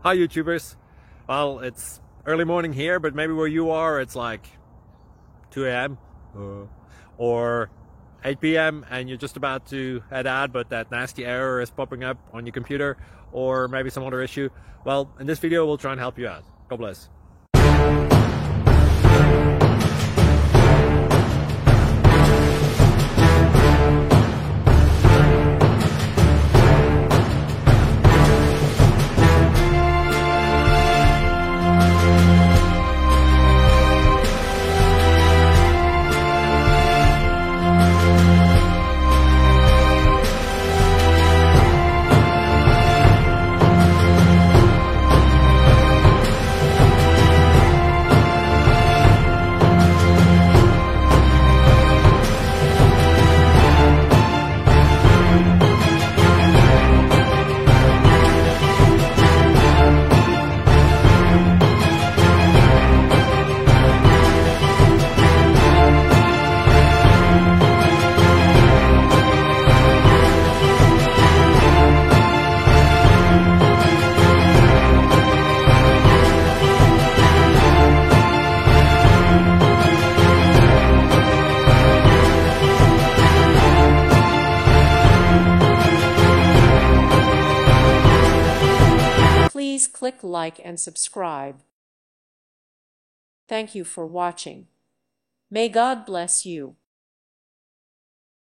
Hi YouTubers. Well, it's early morning here, but maybe where you are it's like 2 a.m. Or 8 p.m. and you're just about to head out, but that nasty error is popping up on your computer, or maybe some other issue. Well, in this video we'll try and help you out. God bless. Please click like and subscribe. Thank you for watching. May God bless you.